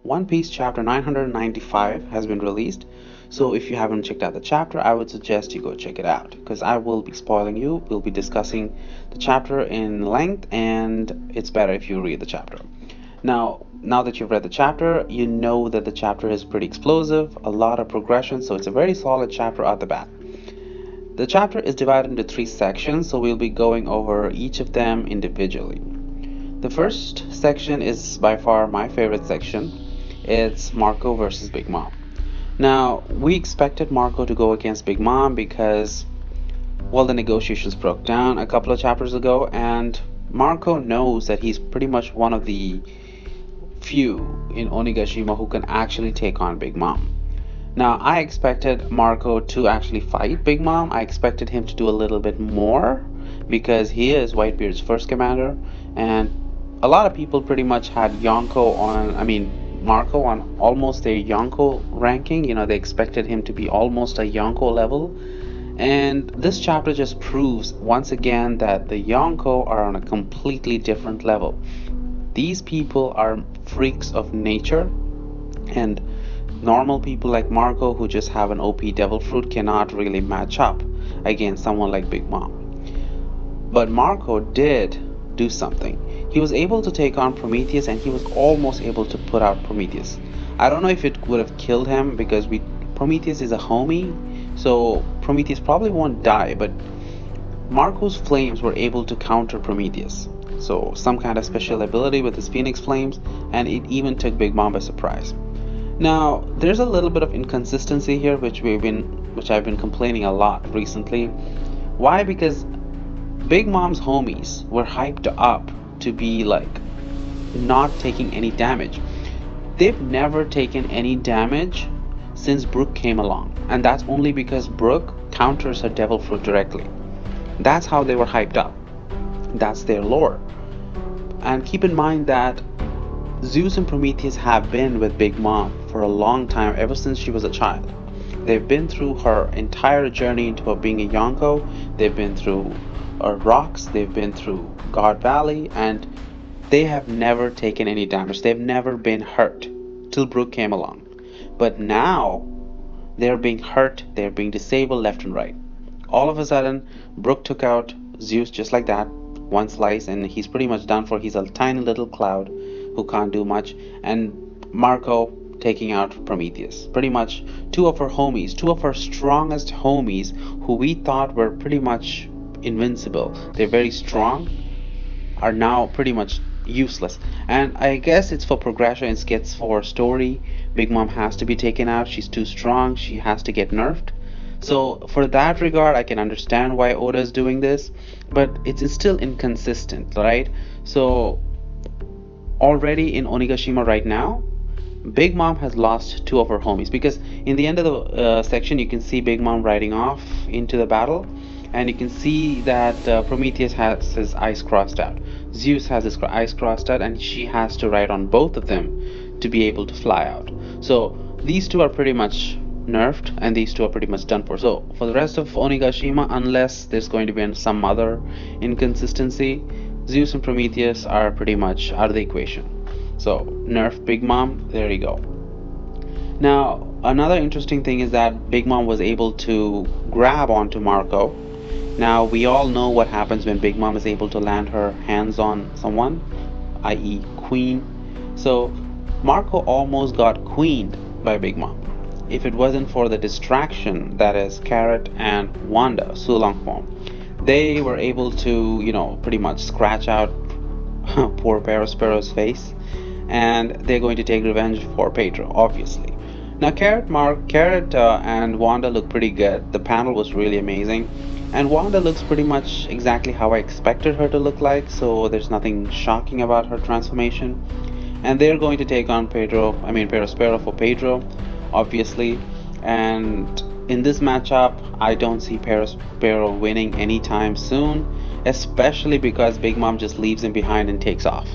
One Piece chapter 995 has been released. So if you haven't checked out the chapter, I would suggest you go check it out because I will be spoiling you. We'll be discussing the chapter in length, and it's better if you read the chapter. Now that you've read the chapter, you know that the chapter is pretty explosive, a lot of progression, so it's a very solid chapter at the bat. The chapter is divided into three sections, so we'll be going over each of them individually. The first section is by far my favorite section. It's Marco versus Big Mom. Now, we expected Marco to go against Big Mom because, well, the negotiations broke down a couple of chapters ago, and Marco knows that he's pretty much one of the few in Onigashima who can actually take on Big Mom. Now, I expected Marco to actually fight Big Mom. I expected him to do a little bit more because he is Whitebeard's first commander, and a lot of people pretty much had Marco on almost a Yonko ranking. They expected him to be almost a Yonko level. And this chapter just proves once again that the Yonko are on a completely different level. These people are freaks of nature, and normal people like Marco who just have an OP devil fruit cannot really match up against someone like Big Mom. But Marco did do something. He was able to take on Prometheus, and he was almost able to put out Prometheus. I don't know if it would have killed him because Prometheus is a homie, so Prometheus probably won't die, but Marco's flames were able to counter Prometheus. So some kind of special ability with his Phoenix flames, and it even took Big Mom by surprise. Now, there's a little bit of inconsistency here which I've been complaining a lot recently. Why? Because Big Mom's homies were hyped up to be like not taking any damage. They've never taken any damage since Brooke came along, and that's only because Brooke counters her devil fruit directly. That's how they were hyped up. That's their lore. And keep in mind that Zeus and Prometheus have been with Big Mom for a long time, ever since she was a child. They've been through her entire journey into being a Yonko. They've been through rocks, they've been through God Valley, and they have never taken any damage. They've never been hurt till Brooke came along. But now they're being hurt, they're being disabled left and right. All of a sudden, Brooke took out Zeus just like that, one slice, and he's pretty much done for. He's a tiny little cloud who can't do much. And Marco taking out Prometheus. Pretty much two of her homies, two of her strongest homies who we thought were pretty much invincible. They're very strong, are now pretty much useless. And I guess it's for progression, it's for story. Big Mom has to be taken out. She's too strong. She has to get nerfed. So for that regard, I can understand why Oda is doing this, but it's still inconsistent, right? So already in Onigashima right now, Big Mom has lost two of her homies, because in the end of the section you can see Big Mom riding off into the battle, and you can see that Prometheus has his eyes crossed out, Zeus has his eyes crossed out, and she has to ride on both of them to be able to fly out. So these two are pretty much nerfed, and these two are pretty much done for. So for the rest of Onigashima, unless there's going to be some other inconsistency, Zeus and Prometheus are pretty much out of the equation. So nerf Big Mom, there you go. Now another interesting thing is that Big Mom was able to grab onto Marco. Now we all know what happens when Big Mom is able to land her hands on someone, i.e. Queen. So Marco almost got queened by Big Mom. If it wasn't for the distraction, that is Carrot and Wanda, Sulong form, they were able to, pretty much scratch out poor Sparrow's face, and they're going to take revenge for Pedro, obviously. Now Carrot and Wanda look pretty good. The panel was really amazing, and Wanda looks pretty much exactly how I expected her to look like, so there's nothing shocking about her transformation. And they're going to take on Sparrow for Pedro, obviously. And in this matchup, I don't see Sparrow winning anytime soon, especially because Big Mom just leaves him behind and takes off.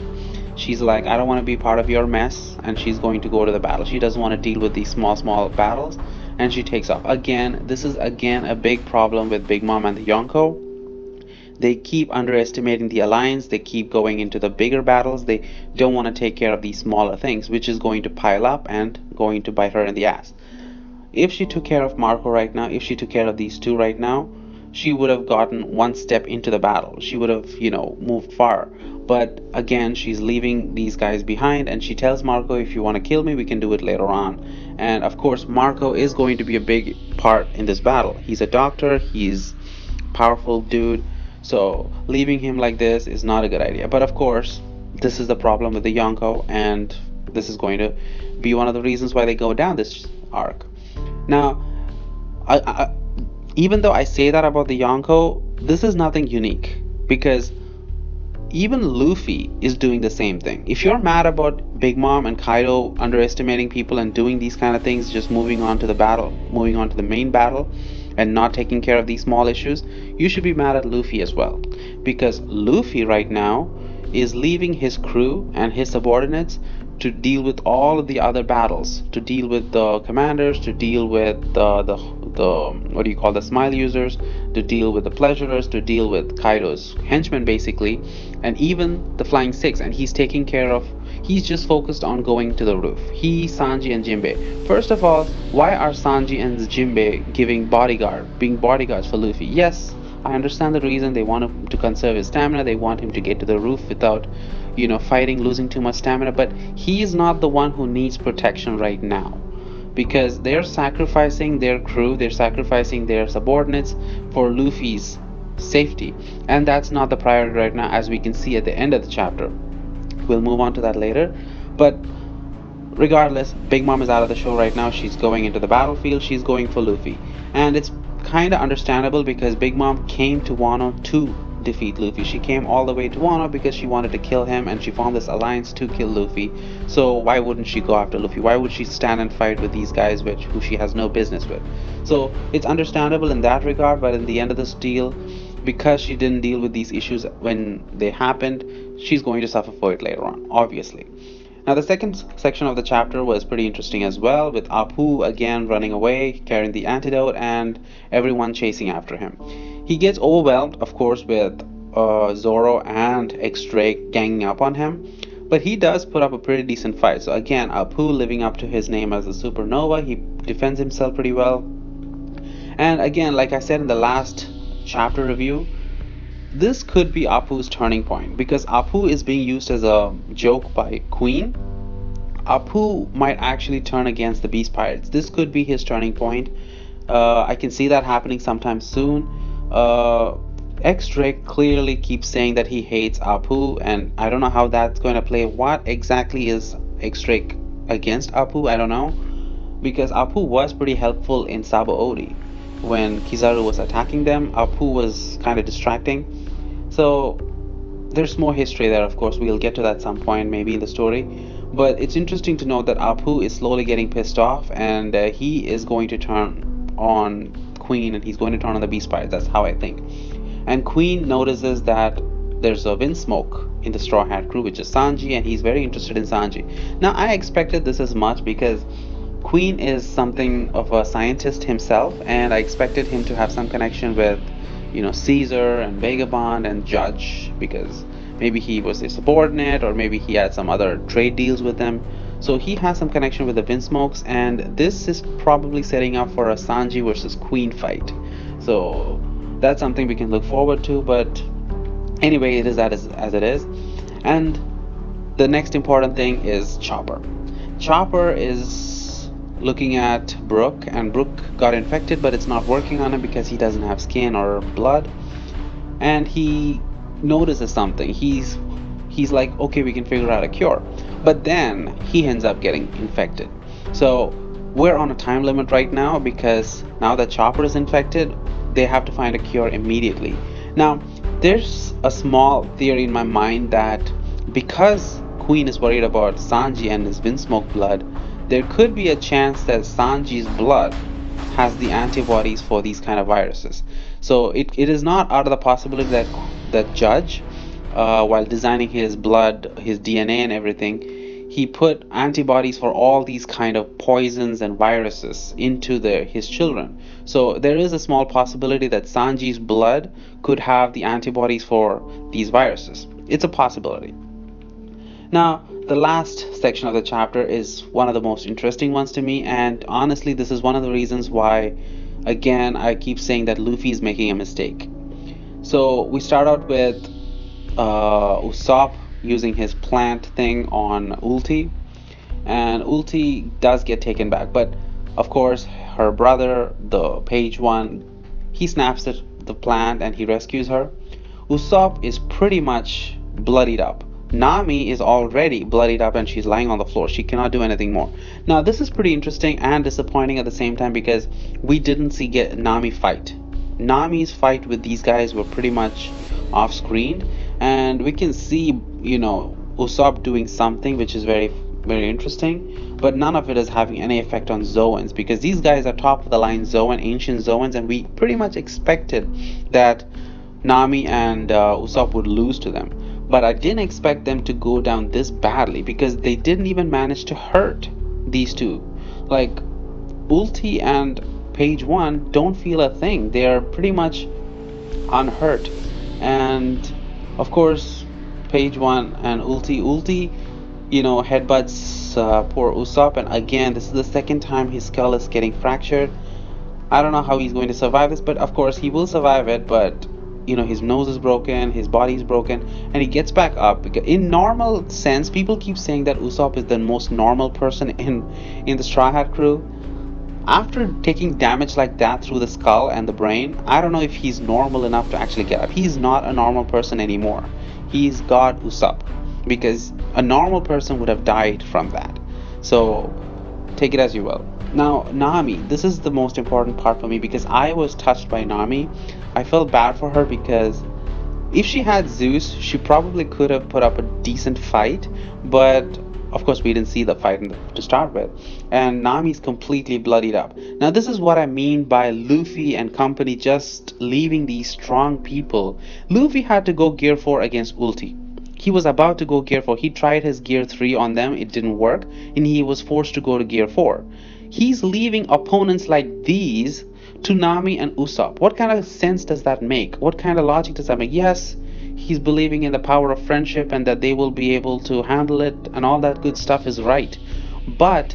She's like, I don't want to be part of your mess, and she's going to go to the battle. She doesn't want to deal with these small battles, and she takes off. Again, this is a big problem with Big Mom and the Yonko. They keep underestimating the alliance, they keep going into the bigger battles, they don't want to take care of these smaller things, which is going to pile up and going to bite her in the ass. If she took care of Marco right now, if she took care of these two right now, she would have gotten one step into the battle. She would have, moved far. But again, she's leaving these guys behind, and she tells Marco, if you want to kill me, we can do it later on. And of course, Marco is going to be a big part in this battle. He's a doctor, he's a powerful dude, so leaving him like this is not a good idea. But of course, this is the problem with the Yonko, and this is going to be one of the reasons why they go down this arc. Now, even though I say that about the Yonko, this is nothing unique because even Luffy is doing the same thing. If you're mad about Big Mom and Kaido underestimating people and doing these kind of things, just moving on to the battle, moving on to the main battle, and not taking care of these small issues, you should be mad at Luffy as well. Because Luffy right now is leaving his crew and his subordinates to deal with all of the other battles, to deal with the commanders, to deal with the what do you call the smile users, to deal with the pleasurers, to deal with Kaido's henchmen basically, and even the Flying Six. And he's taking care of. He's just focused on going to the roof. He, Sanji, and Jinbei. First of all, why are Sanji and Jinbei being bodyguards for Luffy? Yes, I understand the reason. They want him to conserve his stamina. They want him to get to the roof without, fighting, losing too much stamina. But he is not the one who needs protection right now, because they're sacrificing their crew, they're sacrificing their subordinates for Luffy's safety, and that's not the priority right now, as we can see at the end of the chapter. We'll move on to that later. But regardless, Big Mom is out of the show right now. She's going into the battlefield. She's going for Luffy. And it's kind of understandable because Big Mom came to Wano to defeat Luffy. She came all the way to Wano because she wanted to kill him, and she formed this alliance to kill Luffy. So why wouldn't she go after Luffy? Why would she stand and fight with these guys who she has no business with? So it's understandable in that regard, but in the end of this deal, because she didn't deal with these issues when they happened, she's going to suffer for it later on, obviously. Now, the second section of the chapter was pretty interesting as well, with Apu again running away, carrying the antidote, and everyone chasing after him. He gets overwhelmed, of course, with Zoro and X-Drake ganging up on him, but he does put up a pretty decent fight. So again, Apu living up to his name as a supernova, he defends himself pretty well. And again, like I said in the last chapter review, this could be Apu's turning point, because Apu is being used as a joke by Queen. Apu might actually turn against the Beast Pirates. This could be his turning point. I can see that happening sometime soon. X-Drake clearly keeps saying that he hates Apu, and I don't know how that's going to play. What exactly is X-Drake against Apu? I don't know, because Apu was pretty helpful in Sabo Ori. When Kizaru was attacking them, Apu was kind of distracting. So there's more history there, of course. We'll get to that some point maybe in the story. But it's interesting to note that Apu is slowly getting pissed off, and he is going to turn on Queen, and he's going to turn on the Beast Pirates. That's how I think. And Queen notices that there's a wind smoke in the Straw Hat crew, which is Sanji, and he's very interested in Sanji. Now, I expected this as much because Queen is something of a scientist himself, and I expected him to have some connection with, Caesar and Vagabond and Judge, because maybe he was a subordinate, or maybe he had some other trade deals with them. So he has some connection with the Windsmokes, and this is probably setting up for a Sanji versus Queen fight. So that's something we can look forward to, but anyway, it is as it is. And the next important thing is Chopper. Chopper is looking at Brook, and Brook got infected, but it's not working on him because he doesn't have skin or blood. And he notices something. He's like, okay, we can figure out a cure. But then he ends up getting infected. So we're on a time limit right now, because now that Chopper is infected, they have to find a cure immediately. Now, there's a small theory in my mind that because Queen is worried about Sanji and his Windsmoke blood, there could be a chance that Sanji's blood has the antibodies for these kind of viruses. So it is not out of the possibility that Judge, while designing his blood, his DNA and everything, he put antibodies for all these kind of poisons and viruses into his children. So there is a small possibility that Sanji's blood could have the antibodies for these viruses. It's a possibility. Now, the last section of the chapter is one of the most interesting ones to me, and honestly, this is one of the reasons why, again, I keep saying that Luffy is making a mistake. So we start out with Usopp using his plant thing on Ulti, and Ulti does get taken back, but of course, her brother, the page one, he snaps the plant and he rescues her. Usopp is pretty much bloodied up. Nami is already bloodied up and she's lying on the floor. She cannot do anything more. Now, this is pretty interesting and disappointing at the same time because we didn't see Nami fight. Nami's fight with these guys were pretty much off screen, and we can see, Usopp doing something which is very, very interesting, but none of it is having any effect on Zoans because these guys are top of the line Zoan, ancient Zoans, and we pretty much expected that Nami and Usopp would lose to them. But I didn't expect them to go down this badly because they didn't even manage to hurt these two. Like, Ulti and Page 1 don't feel a thing. They are pretty much unhurt. And, of course, Page 1 and Ulti, headbutts poor Usopp. And again, this is the second time his skull is getting fractured. I don't know how he's going to survive this, but of course he will survive it, but his nose is broken, his body is broken, and he gets back up. In normal sense, people keep saying that Usopp is the most normal person in the Straw Hat crew. After taking damage like that through the skull and the brain, I don't know if he's normal enough to actually get up. He's not a normal person anymore. He's God Usopp, because a normal person would have died from that. So take it as you will. Now, Nami, this is the most important part for me because I was touched by Nami. I felt bad for her because if she had Zeus, she probably could have put up a decent fight, but of course we didn't see the fight to start with, and Nami's completely bloodied up. Now, this is what I mean by Luffy and company just leaving these strong people. Luffy had to go Gear 4 against Ulti. He was about to go Gear 4. He tried his Gear 3 on them, it didn't work, and he was forced to go to Gear 4. He's leaving opponents like these to Nami and Usopp. What kind of sense does that make? What kind of logic does that make? Yes, he's believing in the power of friendship and that they will be able to handle it, and all that good stuff is right. But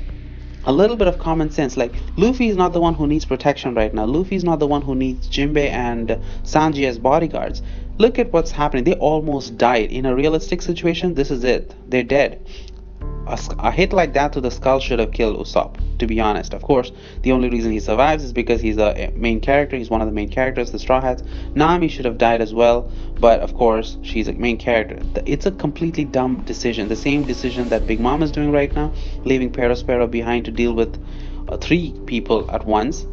a little bit of common sense, like Luffy is not the one who needs protection right now. Luffy is not the one who needs Jinbei and Sanji as bodyguards. Look at what's happening. They almost died. In a realistic situation, this is it. They're dead. A hit like that to the skull should have killed Usopp, to be honest. Of course, the only reason he survives is because he's a main character. He's one of the main characters, the Straw Hats. Nami should have died as well, but of course, she's a main character. It's a completely dumb decision. The same decision that Big Mom is doing right now, leaving Perospero behind to deal with 3 people at once.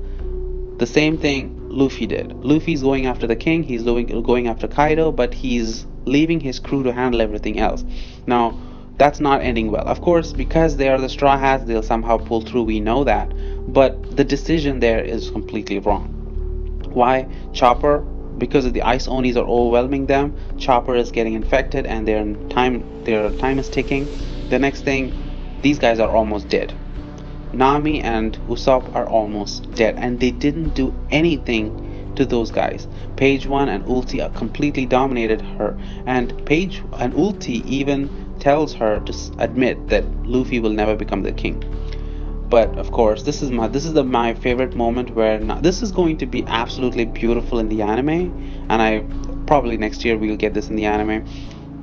The same thing Luffy did. Luffy's going after the king, he's going after Kaido, but he's leaving his crew to handle everything else. Now, that's not ending well. Of course, because they are the Straw Hats, they'll somehow pull through, we know that. But the decision there is completely wrong. Why? Chopper, because of the Ice Onis are overwhelming them, Chopper is getting infected and their time is ticking. The next thing, these guys are almost dead. Nami and Usopp are almost dead, and they didn't do anything to those guys. Page 1 and Ulti completely dominated her, and Page and Ulti even tells her to admit that Luffy will never become the king. But of course, this is my favorite moment where this is going to be absolutely beautiful in the anime, and I probably next year we'll get this in the anime.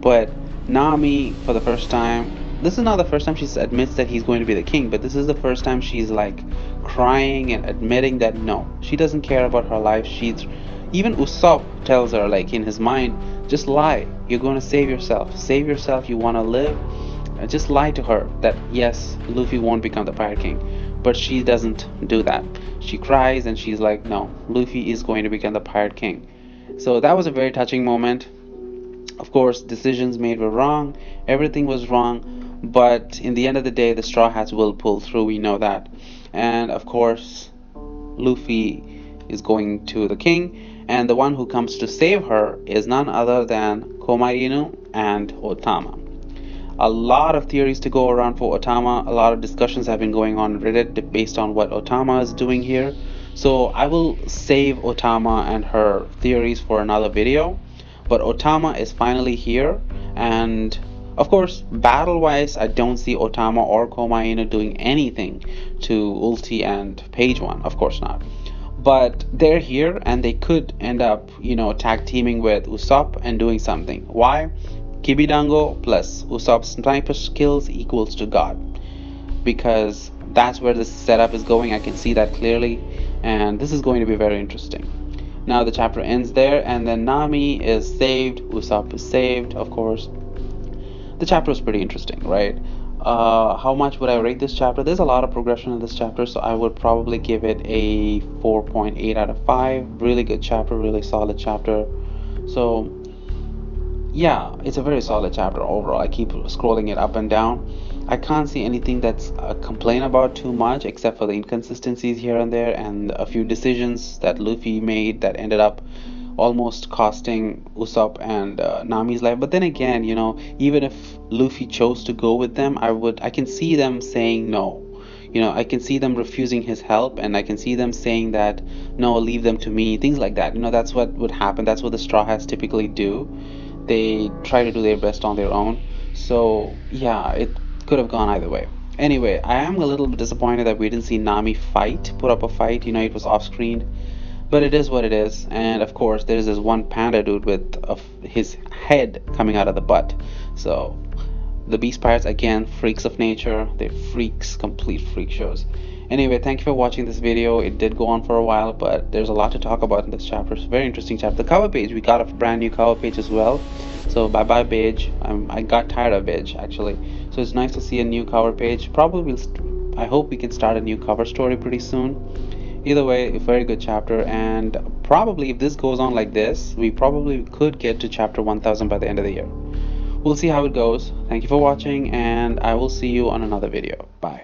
But Nami, for the first time, this is not the first time she admits that he's going to be the king, but this is the first time she's like crying and admitting that no, she doesn't care about her life. Even Usopp tells her, like in his mind, just lie. You're going to save yourself. Save yourself. You want to live. Just lie to her that yes, Luffy won't become the Pirate King. But she doesn't do that. She cries and she's like, no, Luffy is going to become the Pirate King. So that was a very touching moment. Of course, decisions made were wrong. Everything was wrong. But in the end of the day, the Straw Hats will pull through. We know that. And of course, Luffy is going to the king, and the one who comes to save her is none other than Komainu and Otama. A lot of theories to go around for Otama. A lot of discussions have been going on Reddit based on what Otama is doing here. So I will save Otama and her theories for another video. But Otama is finally here, and of course, battle-wise, I don't see Otama or Koma Inu doing anything to Ulti and Page One. Of course not. But they're here, and they could end up, tag teaming with Usopp and doing something. Why? Kibidango plus Usopp's sniper skills equals to God, because that's where this setup is going. I can see that clearly, and this is going to be very interesting. Now the chapter ends there, and then Nami is saved, Usopp is saved, of course. The chapter is pretty interesting, right? How much would I rate this chapter? There's a lot of progression in this chapter, so I would probably give it a 4.8 out of 5. Really good chapter, really solid chapter. So yeah, it's a very solid chapter overall. I keep scrolling it up and down. I can't see anything that's complain about too much, except for the inconsistencies here and there, and a few decisions that Luffy made that ended up almost costing Usopp and Nami's life. But then again, even if Luffy chose to go with them, I can see them saying no. I can see them refusing his help, and I can see them saying that no, leave them to me, things like that. That's what would happen. That's what the Straw Hats typically do. They try to do their best on their own. So yeah, it could have gone either way. Anyway, I am a little bit disappointed that we didn't see Nami put up a fight. It was off screen, but it is what it is. And of course, there is this one panda dude with his head coming out of the butt. So the Beast Pirates, again, freaks of nature. They're freaks, complete freak shows. Anyway, thank you for watching this video. It did go on for a while, but there's a lot to talk about in this chapter. It's a very interesting chapter. The cover page, we got a brand new cover page as well. So bye bye Beige. I got tired of Beige actually. So it's nice to see a new cover page. Probably I hope we can start a new cover story pretty soon. Either way, a very good chapter, and probably if this goes on like this, we probably could get to chapter 1000 by the end of the year. We'll see how it goes. Thank you for watching, and I will see you on another video. Bye.